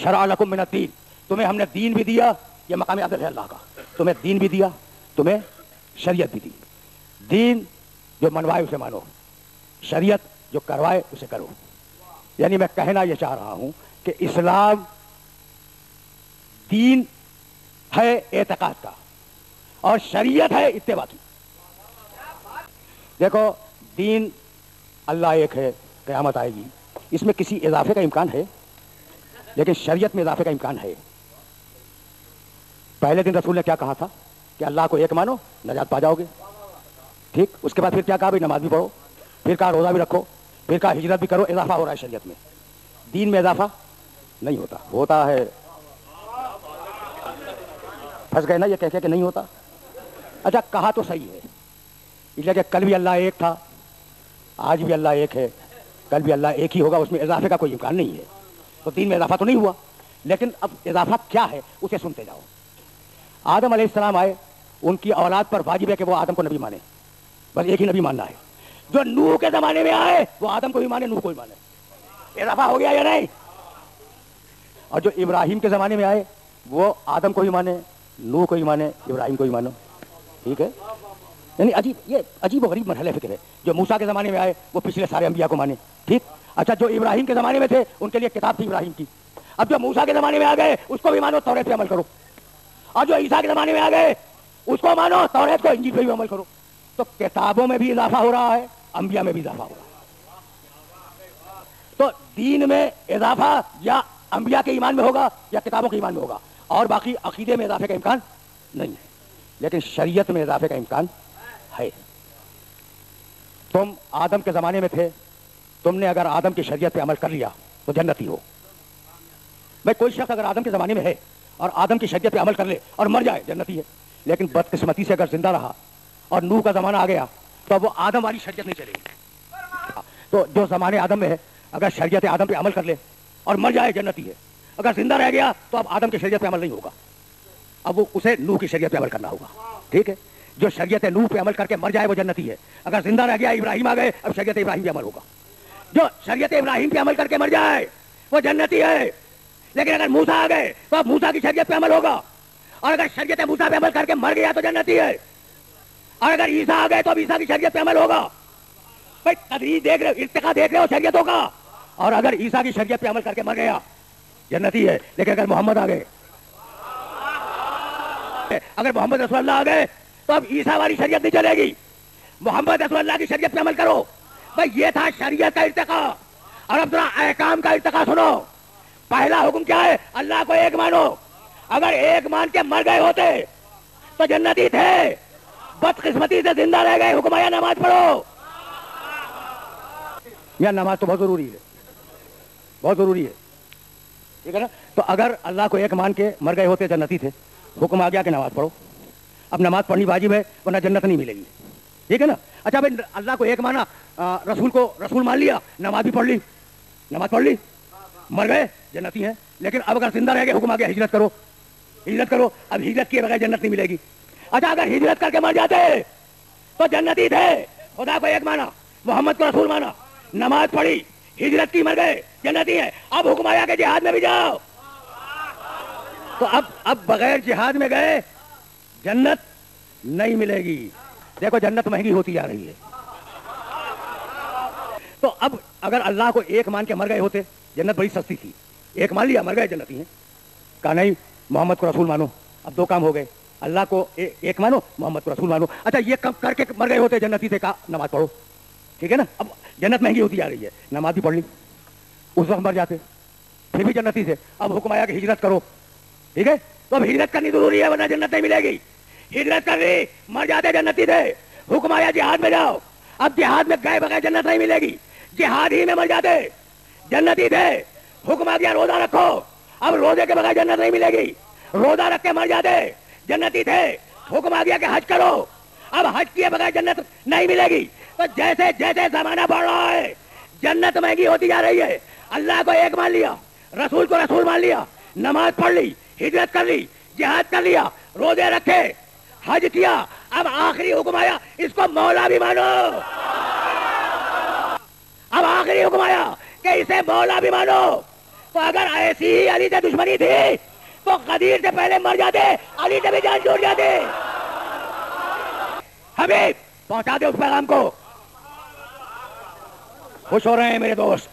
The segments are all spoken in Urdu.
شرع لکم من الدین، تمہیں ہم نے دین بھی دیا، یہ مقام عدل ہے اللہ کا، تمہیں دین بھی دیا، تمہیں شریعت بھی دی۔ دین جو منوائے اسے مانو، شریعت جو کروائے اسے کرو۔ یعنی میں کہنا یہ چاہ رہا ہوں کہ اسلام دین ہے اعتقاد کا اور شریعت ہے اتباع کی۔ دیکھو دین اللہ ایک ہے، قیامت آئے گی، اس میں کسی اضافے کا امکان ہے، لیکن شریعت میں اضافے کا امکان ہے۔ پہلے دن رسول نے کیا کہا تھا کہ اللہ کو ایک مانو نجات پا جاؤ گے، ٹھیک؟ اس کے بعد پھر کیا کہا بھائی نماز بھی پڑھو، پھر کہا روزہ بھی رکھو، پھر کہا ہجرت بھی کرو۔ اضافہ ہو رہا ہے شریعت میں، دین میں اضافہ نہیں ہوتا، ہوتا ہے پھنس گئے نا یہ کہہ کہ نہیں ہوتا۔ اچھا کہا تو صحیح ہے، اس لیے کہ کل بھی اللہ ایک تھا، آج بھی اللہ ایک ہے، کل بھی اللہ ایک ہی ہوگا، اس میں اضافے کا کوئی امکان نہیں ہے، تو دین میں اضافہ تو نہیں ہوا۔ لیکن اب اضافہ کیا ہے اسے سنتے جاؤ۔ آدم علیہ السلام آئے، ان کی اولاد پر واجب ہے کہ وہ آدم کو نبی مانے، بس ایک ہی نبی ماننا ہے۔ جو نوح کے زمانے میں آئے وہ آدم کو بھی مانے، نوح کو بھی مانے۔ اضافہ ہو گیا یا نہیں؟ اور جو ابراہیم کے زمانے میں آئے وہ آدم کو بھی مانے، نوح کو بھی مانے، ابراہیم کو بھی مانو، ٹھیک ہے؟ یعنی عجیب، یہ عجیب و غریب مرحلہ فکر ہے۔ جو موسیٰ کے زمانے میں آئے وہ پچھلے سارے انبیاء کو مانے، ٹھیک؟ اچھا جو ابراہیم کے زمانے میں تھے ان کے لیے کتاب تھی ابراہیم کی، اب جو موسیٰ کے زمانے میں آ گئے اس کو بھی مانو، توریت پہ عمل کرو۔ اور جو عیسیٰ کے زمانے میں آ گئے اس کو مانو، توریت کو، انجیل پہ بھی عمل کرو۔ تو کتابوں میں بھی اضافہ ہو رہا ہے، انبیاء میں بھی اضافہ ہو رہا ہے۔ تو دین میں اضافہ یا انبیاء کے ایمان میں ہوگا یا کتابوں کے ایمان میں ہوگا، اور باقی عقیدے میں اضافے کا امکان نہیں ہے، لیکن شریعت میں اضافے کا امکان ہے۔ تم آدم کے زمانے میں تھے، تم نے اگر آدم کی شریعت پہ عمل کر لیا تو جنتی ہو۔ بھائی کوئی شخص اگر آدم کے زمانے میں ہے اور آدم کی شریعت پہ عمل کر لے اور مر جائے جنتی ہے، لیکن بدقسمتی سے اگر زندہ رہا اور نوح کا زمانہ آ گیا تو اب وہ آدم والی شریعت نہیں چلے گی۔ تو جو زمانے آدم میں ہے اگر شریعت آدم پہ عمل کر لے اور مر جائے جنتی ہے، اگر زندہ رہ گیا تو اب آدم کی شریعت پہ عمل نہیں ہوگا، اب وہ اسے نوح کی شریعت پہ عمل کرنا ہوگا، ٹھیک ہے؟ جو شریعت نوح پہ عمل کر کے مر جائے وہ جنتی ہے، اگر زندہ رہ گیا ابراہیم آ گئے اب شریعت ابراہیم پہ عمل ہوگا۔ جو شریعت ابراہیم پہ عمل کر کے مر جائے وہ جنتی ہے، لیکن اگر موسیٰ آ گئے تو اب موسیٰ کی شریعت پہ عمل ہوگا، اور اگر شریعت موسیٰ پہ عمل کر کے مر گیا تو جنتی ہے، اور اگر عیسیٰ آ گئے تو اب عیسیٰ کی شریعت پہ عمل ہوگا۔ بھائی تدریج دیکھ رہے ہو، ارتقا دیکھ رہے ہو شریعتوں کا، اور اگر عیسیٰ کی شریعت پہ عمل کر کے مر گیا جنتی ہے، لیکن اگر محمد آ گئے، اگر محمد رسول اللہ آ گئے تو اب عیسیٰ والی شریعت نہیں چلے گی، محمد رسول اللہ کی شریعت پہ عمل کرو۔ بھائی یہ تھا شریعت کا ارتقا، اور اب ذرا احکام کا ارتقا سنو۔ پہلا حکم کیا ہے؟ اللہ کو ایک مانو۔ اگر ایک مان کے مر گئے ہوتے تو جنتی تھے، بدقسمتی سے زندہ رہ گئے، حکم آیا نماز پڑھو۔ یا نماز تو بہت ضروری ہے، بہت ضروری ہے، ٹھیک ہے نا؟ تو اگر اللہ کو ایک مان کے مر گئے ہوتے جنتی تھے، حکم آ گیا کہ نماز پڑھو۔ اب نماز پڑھنی واجب ہے ورنہ جنت نہیں ملے گی، ٹھیک ہے نا؟ اچھا بھائی اللہ کو ایک مانا، رسول کو رسول مان لیا، نماز بھی پڑھ لی، نماز پڑھ لی، مر گئے جنتی ہیں، لیکن اب اگر زندہ رہ گئے حکم آ گیا ہجرت کرو، ہجرت کرو، اب ہجرت کیے بغیر جنت نہیں ملے گی۔ اچھا اگر ہجرت کر کے مر جاتے تو جنتی تھے، خدا کو ایک مانا، محمد کو رسول مانا، نماز پڑھی، ہجرت کی، مر گئے جنتی ہیں، اب حکم آیا کہ جہاد میں بھی جاؤ۔ تو اب بغیر جہاد میں گئے جنت نہیں ملے گی۔ دیکھو جنت مہنگی ہوتی جا رہی ہے۔ تو اب اگر اللہ کو ایک مان کے مر گئے ہوتے، جنت بڑی سستی تھی، ایک مان لیا مر گئے جنتی ہیں، کہا نہیں محمد کو رسول مانو، اب دو کام ہو گئے، اللہ کو ایک مانو، محمد کو رسول مانو۔ اچھا یہ کم کر کے مر گئے ہوتے جنتی تھے، کہا نماز پڑھو، ٹھیک ہے نا؟ اب جنت مہنگی ہوتی جا رہی ہے، نماز بھی پڑھ لی، اس وقت مر جاتے پھر بھی جنتی تھے، اب حکم آیا کہ ہجرت کرو، ٹھیک ہے؟ تو اب ہجرت کرنی ضروری ہے ورنہ جنت نہیں ملے گی۔ ہجرت کر لی، مر جاتے جنتی تھے، حکم آیا جہاد میں جاؤ، اب جہاد میں گئے بغیر جنت نہیں ملے گی، جہاد ہی میں مر جاتے جنتی تھے، حکم آ گیا روزہ رکھو، اب روزے کے بغیر جنت نہیں ملے گی، روزہ رکھ کے مر جاتے جنتی تھے، حکم آ گیا کہ حج کرو، اب حج کیے بغیر جنت نہیں ملے گی۔ تو جیسے جیسے زمانہ بڑھ رہا ہے جنت مہنگی ہوتی جا رہی ہے۔ اللہ کو ایک مان لیا، رسول کو رسول مان لیا، نماز پڑھ لی، ہجرت کر لی، جہاد کر لیا، روزے رکھے، حج کیا، اب آخری حکم آیا اس کو مولا بھی مانو۔ اب آخری حکم آیا کہ اسے مولا بھی مانو۔ تو اگر ایسی ہی علی سے دشمنی تھی تو غدیر سے پہلے مر جاتے، علی سے بھی جان چھوٹ جاتے۔ حبیب پہنچا دے اس پیغام کو۔ خوش ہو رہے ہیں میرے دوست،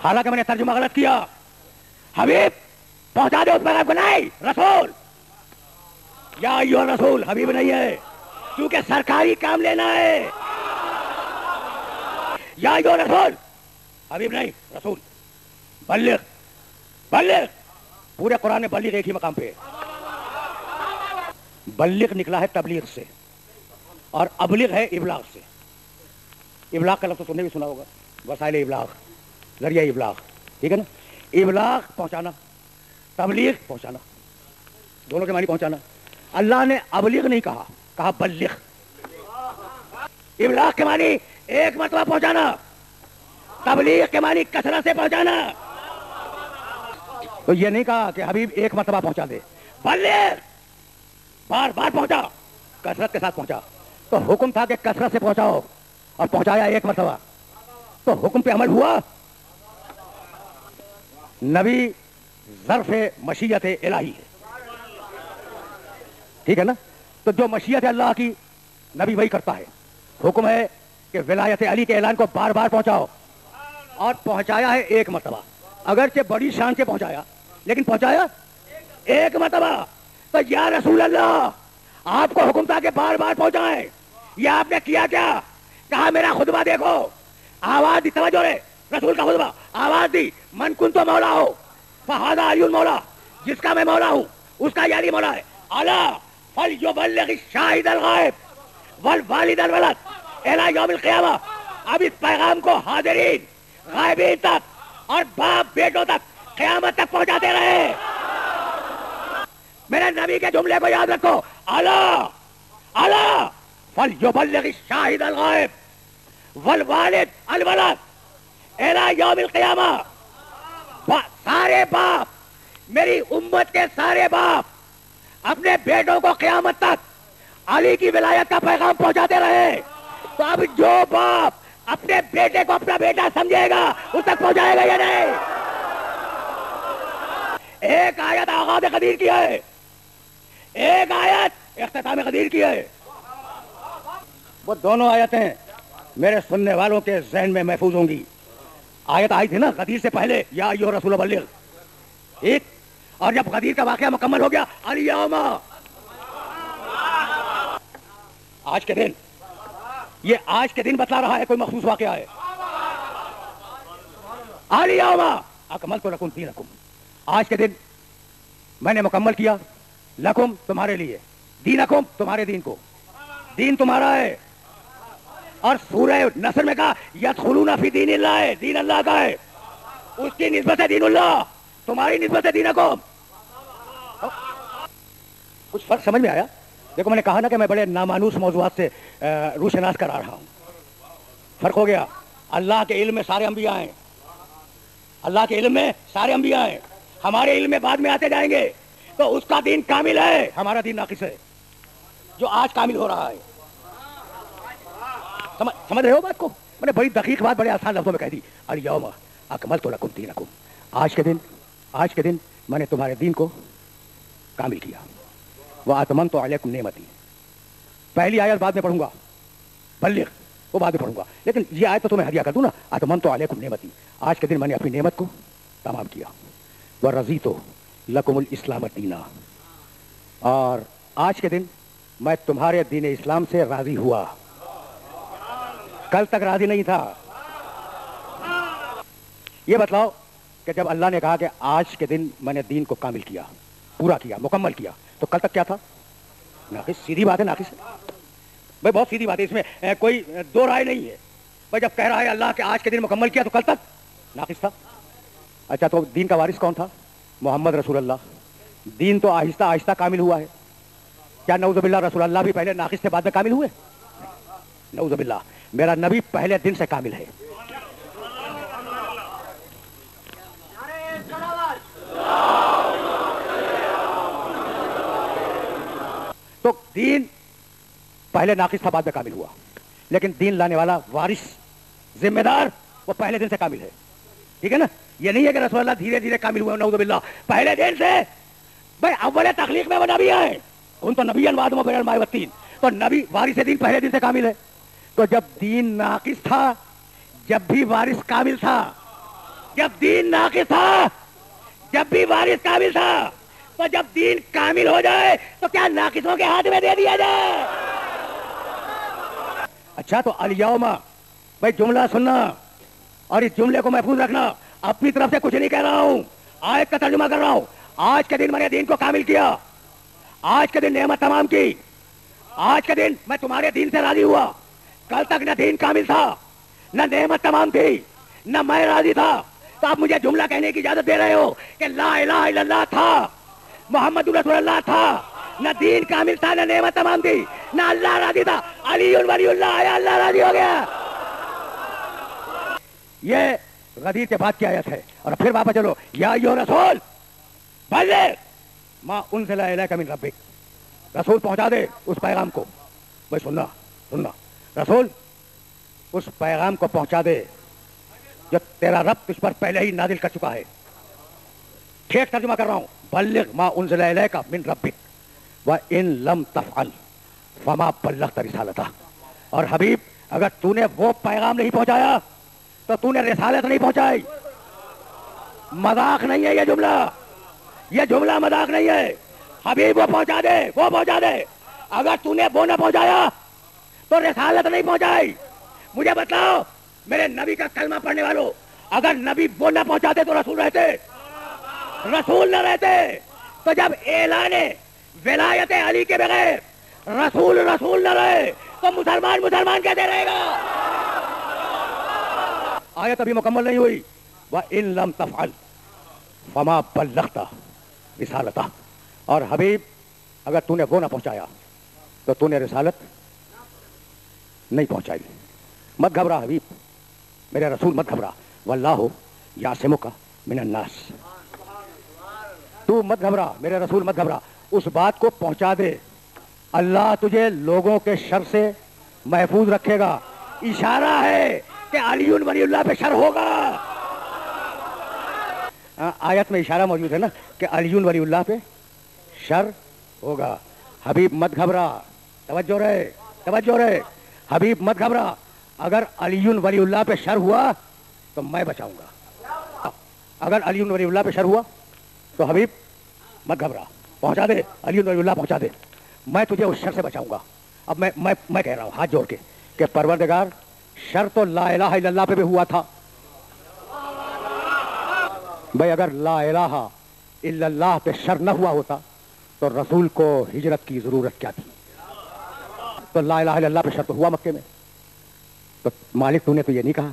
حالانکہ میں نے ترجمہ غلط کیا۔ حبیب پہنچا دے اس پیغام کو۔ نہیں، رسول، یا ایھا رسول، حبیب نہیں ہے، کیونکہ سرکاری کام لینا ہے۔ یا ایھا رسول، حبیب نہیں، رسول۔ بلغ، بلغ، پورے قرآن میں بلغ ایک ہی مقام پہ ہے۔ بلغ نکلا ہے تبلیغ سے، اور ابلغ ہے ابلاغ سے۔ ابلاغ کا لفظ تو تم نے بھی سنا ہوگا، وسائل ابلاغ، ذریعہ ابلاغ، ٹھیک ہے نا؟ ابلاغ پہنچانا، تبلیغ پہنچانا، دونوں کے معنی پہنچانا۔ اللہ نے ابلغ نہیں کہا، کہا بلغ۔ ابلاغ کے معنی ایک مرتبہ پہنچانا، تبلیغ کے معنی کثرت سے پہنچانا۔ تو یہ نہیں کہا کہ حبیب ایک مرتبہ پہنچا دے، بلغ، بار بار پہنچا، کثرت کے ساتھ پہنچا۔ تو حکم تھا کہ کثرت سے پہنچاؤ، اور پہنچایا ایک مرتبہ، تو حکم پہ عمل ہوا۔ نبی ظرف مشیت الہی ہے، ٹھیک ہے نا؟ تو جو مشیت اللہ کی نبی وہی کرتا ہے۔ حکم ہے کہ ولایت علی کے اعلان کو بار بار پہنچاؤ، اور پہنچایا ہے ایک مرتبہ، اگرچہ بڑی شان سے پہنچایا، لیکن پہنچایا ایک مرتبہ۔ تو یا رسول اللہ، آپ کو حکم تھا کہ بار بار پہنچائیں، یہ آپ نے کیا کیا؟ کہا میرا خطبہ دیکھو، آواز دی، توجہ رہے، رسول کا خطبہ، آواز دی، من کنت مولا ہو فہذا علی المولا، جس کا میں مولا ہوں اس کا یہ علی مولا ہے۔ الا فلیبلغ الشاہد الغائب والوالد الولد الی یوم القیامہ۔ اب اس پیغام کو حاضرین، غائبین تک اور باپ بیٹوں تک قیامت تک پہنچاتے رہے۔ میرے نبی کے جملے کو یاد رکھو، الا الا فلیبلغ الشاہد الغائب والوالد الولد الی یوم القیامہ۔ سارے باپ، میری امت کے سارے باپ اپنے بیٹوں کو قیامت تک علی کی ولایت کا پیغام پہنچاتے رہے۔ تو اب جو باپ اپنے بیٹے کو اپنا بیٹا سمجھے گا اس تک پہنچائے گا یا نہیں؟ ایک آیت آغاز غدیر کی ہے، ایک آیت اختتام غدیر کی ہے۔ وہ دونوں آیتیں میرے سننے والوں کے ذہن میں محفوظ ہوں گی۔ آیت آئی تھی نا غدیر سے پہلے، یا ایھا رسول بلغ، ایک، اور جب غدیر کا واقعہ مکمل ہو گیا، الیوم، آج کے دن، یہ آج کے دن بتلا رہا ہے، کوئی مخصوص واقعہ ہے۔ الیوم اکملت لکم دینکم، آج کے دن میں نے مکمل کیا، لکم تمہارے لیے، دینکم تمہارے دین کو، دین تمہارا ہے۔ اور سورہ نصر میں کہا یدخلون فی دین اللہ ہے، دین اللہ کا ہے، اس کی نسبت ہے دین اللہ، تمہاری نسبت ہے دینکم۔ کچھ فرق سمجھ میں آیا؟ دیکھو میں نے کہا نا کہ میں بڑے نامانوس موضوعات سے روشناس کرا رہا ہوں۔ فرق ہو گیا۔ اللہ کے علم میں سارے انبیاء ہیں، اللہ کے علم میں سارے انبیاء ہیں، ہمارے علم میں بعد میں آتے جائیں گے۔ تو اس کا دین کامل ہے، ہمارا دین ناقص ہے، جو آج کامل ہو رہا ہے۔ سمجھ رہے ہو بات کو؟ میں نے بڑی دقیق بات بڑے آسان لفظوں میں کہہ دی، الیوم اکملت لکم دینکم، آج کے دن میں نے تمہارے دین کو کامل کیا۔ واتممت علیکم نعمتی، پہلی آیت بعد میں پڑھوں گا، بلغ وہ بعد میں پڑھوں گا، لیکن یہ آیت تو تمہیں ہدیہ کر دوں نا، اتممت علیکم نعمتی، آج کے دن میں نے اپنی نعمت کو تمام کیا۔ ورضیت لکم الاسلام دینا، اور آج کے دن میں تمہارے دین اسلام سے راضی ہوا، کل تک راضی نہیں تھا۔ یہ بتلاؤ کہ جب اللہ نے کہا کہ آج کے دن میں نے دین کو کامل کیا، پورا کیا، مکمل کیا، تو کل تک کیا تھا؟ ناقص۔ سیدھی بات ہے، ناقص ہے بھائی، بہت سیدھی بات ہے، اس میں کوئی دو رائے نہیں ہے بھائی۔ جب کہہ رہا ہے اللہ کہ آج کے دن مکمل کیا تو کل تک ناقص تھا۔ اچھا تو دین کا وارث کون تھا؟ محمد رسول اللہ۔ دین تو آہستہ آہستہ کامل ہوا ہے، کیا نعوذ باللہ رسول اللہ بھی پہلے ناقص تھے بعد میں کامل ہوئے؟ نعوذ باللہ، میرا نبی پہلے دن سے کامل ہے۔ تو دین پہلے ناقص تھا بعد میں کامل ہوا، لیکن دین لانے والا وارث ذمہ دار وہ پہلے دن سے کامل ہے، ٹھیک ہے نا؟ یہ نہیں ہے کہ رسول اللہ دھیرے دھیرے کامل ہوئے، نعوذ باللہ، پہلے دن سے بھائی اول تخلیق میں وہ نبی ہیں، ان تو نبی بعد میں بین الماء والطین، تو نبی وارث دین پہلے دن سے کامل ہے. تو جب دین ناقص تھا جب بھی وارث کامل تھا، جب دین ناقص تھا جب بھی وارث کامل تھا، تو جب دین کامل ہو جائے تو کیا ناقصوں کے ہاتھ میں دے دیا جائے؟ اچھا تو الیوم، بھائی جملہ سننا اور اس جملے کو محفوظ رکھنا، اپنی طرف سے کچھ نہیں کہہ رہا ہوں، آیت کا ترجمہ کر رہا ہوں. آج کے دن میں نے دین کو کامل کیا، آج کے دن نعمت تمام کی، آج کے دن میں تمہارے دین سے راضی ہوا. کل تک نہ دین کامل تھا، نہ نعمت تمام تھی، نہ میں راضی تھا. تو آپ مجھے جملہ کہنے کی اجازت دے رہے ہو کہ لا الہ الا اللہ تھا، محمد رسول اللہ تھا، نہ دین کامل تھا، نہ نعمت تمام تھی، نہ اللہ راضی تھا. علی ولی اللہ آیا، اللہ راضی ہو گیا. یہ غدیر کے بعد کی آیت ہے. اور پھر واپس چلو، یا ایھا رسول بلغ ما انزل الیک من ربک، رسول پہنچا دے اس پیغام کو. بھائی سننا رسول اس پیغام کو پہنچا دے جو تیرا رب تجھ پر پہلے ہی نازل کر چکا ہے. ٹھیک ترجمہ کر رہا ہوں، بلغ ما انزل الیک من ربک وان لم تفعل فما بلغت رسالتہ. اور حبیب اگر تو نے وہ پیغام نہیں پہنچایا تو تو نے رسالت نہیں پہنچائی. مذاق نہیں ہے یہ جملہ مذاق نہیں ہے. حبیب وہ پہنچا دے. اگر تو نے وہ نہ پہنچایا تو رسالت نہیں پہنچائی. مجھے بتلاؤ میرے نبی کا کلمہ پڑھنے والوں، اگر نبی وہ نہ پہنچاتے تو رسول نہ رہتے. تو جب اعلان ولایت علی کے بغیر رسول نہ رہے تو مسلمان کہتے رہے گا. آیت ابھی مکمل نہیں ہوئی. وَإِن لَمْ تَفْعَلْ فَمَا بَلَّغْتَ رِسَالَتَهُ. اور حبیب اگر تو نے وہ نہ پہنچایا تو تو نے رسالت نہیں پہنچائی. مت گھبرا حبیب، میرے رسول مت گھبرا. واللہ یعصمک من الناس. تو مت گھبرا، میرے رسول مت گھبرا، اس بات کو پہنچا دے. اللہ تجھے لوگوں کے شر سے محفوظ رکھے گا. اشارہ ہے کہ علی ولی اللہ پہ شر ہوگا. آیت میں اشارہ موجود ہے نا کہ علی ولی اللہ پہ شر ہوگا. حبیب مت گھبرا، توجہ رہے. حبیب مت گھبرا، اگر علی ولی اللہ پہ شر ہوا تو میں بچاؤں گا. اگر علی ولی اللہ پہ شر ہوا تو حبیب مت گھبرا، پہنچا دے، علی ولی اللہ پہنچا دے، میں تجھے اس شر سے بچاؤں گا. اب میں کہہ رہا ہوں ہاتھ جوڑ کے کہ پروردگار شر تو لا الہ الا اللہ پہ بھی ہوا تھا. بھائی اگر لا الہ الا اللہ پہ شر نہ ہوا ہوتا تو رسول کو ہجرت کی ضرورت کیا تھی؟ تو لا الہ الا اللہ پہ شر تو ہوا مکے میں. تو مالک تو نے تو یہ نہیں کہا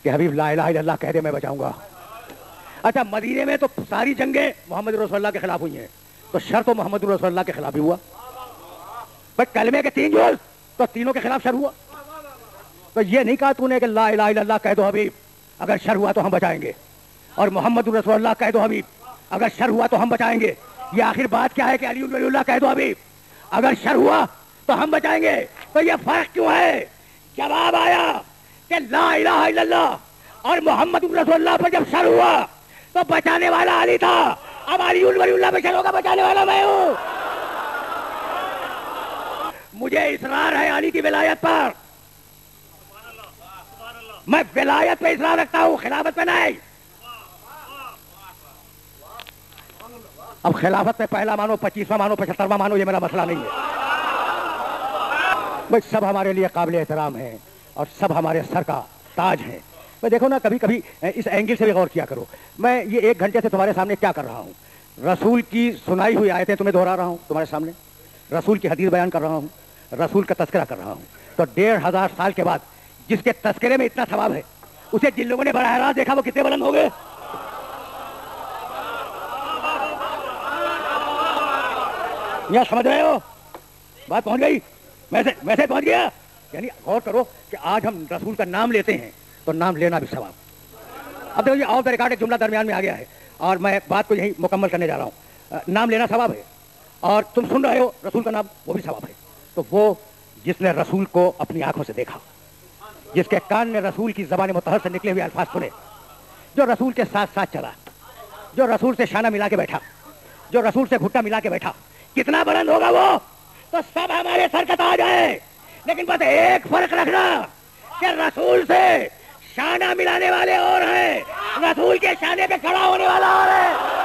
کہ حبیب لا الہ الا اللہ کہہ دے میں بچاؤں گا. اچھا مدینے میں تو ساری جنگیں محمد رسول اللہ کے خلاف ہوئی ہیں، تو شر تو محمد رسول اللہ کے خلاف ہی ہوا. بھائی کلمے کے 3 جز تو تینوں کے خلاف شر ہوا. تو یہ نہیں کہا تو نے کہ لا الہ الا اللہ کہہ دو حبیب، اگر شر ہوا تو ہم بچائیں گے، اور محمد رسول اللہ کہہ دو حبیب، اگر شر ہوا تو ہم بچائیں گے. یہ آخر بات کیا ہے کہ علی ولی اللہ کہہ دو حبیب، اگر شر ہوا تو ہم بچائیں گے. تو یہ فرق کیوں ہے؟ جواب آیا کہ لا الہ الا اللہ اور محمد رسول اللہ پر جب شر ہوا تو بچانے والا علی تھا. اب علی ولی اللہ پہ شر ہوگا، بچانے والا میں ہوں. مجھے اصرار ہے علی کی ولایت پر، میں ولایت پہ اصرار رکھتا ہوں، خلافت پہ نہیں. اب خلافت پہ پہلا مانو، 25واں مانو، 75واں مانو، یہ میرا مسئلہ نہیں ہے. بھائی سب ہمارے لیے قابل احترام ہیں اور سب ہمارے سر کا تاج ہیں. میں دیکھو نا کبھی کبھی اس اینگل سے بھی غور کیا کرو. میں یہ 1 گھنٹے سے تمہارے سامنے کیا کر رہا ہوں؟ رسول کی سنائی ہوئی آیتیں تمہیں دہرا رہا ہوں تمہارے سامنے، رسول کی حدیث بیان کر رہا ہوں، رسول کا تذکرہ کر رہا ہوں. تو 1500 سال کے بعد جس کے تذکرے میں اتنا ثواب ہے، اسے جن لوگوں نے براہ راست دیکھا وہ کتنے بلند ہو گئے. یا سمجھ رہے ہو؟ بات پہنچ گئی، میسج پہنچ گیا. یعنی غور کرو کہ آج ہم رسول کا نام لیتے ہیں تو نام لینا بھی ثواب. اب دیکھو یہ آف دا ریکارڈ ایک جملہ درمیان میں آ گیا ہے اور میں بات کو یہیں مکمل کرنے جا رہا ہوں. نام لینا ثواب ہے اور تم سن رہے ہو رسول کا نام، وہ بھی ثواب ہے. تو وہ جس نے رسول کو اپنی آنکھوں سے دیکھا، جس کے کان نے رسول کی زبان مطہر سے نکلے ہوئے الفاظ سنے، جو رسول کے ساتھ ساتھ چلا، جو رسول سے شانہ ملا کے بیٹھا، جو رسول سے گھٹا ملا کے بیٹھا، کتنا بلند ہوگا وہ؟ تو سب ہمارے سر کا تاج ہے، لیکن بس ایک فرق رکھنا کہ رسول سے شانہ ملانے والے اور ہیں، رسول کے شانے پہ کھڑا ہونے والا اور ہے۔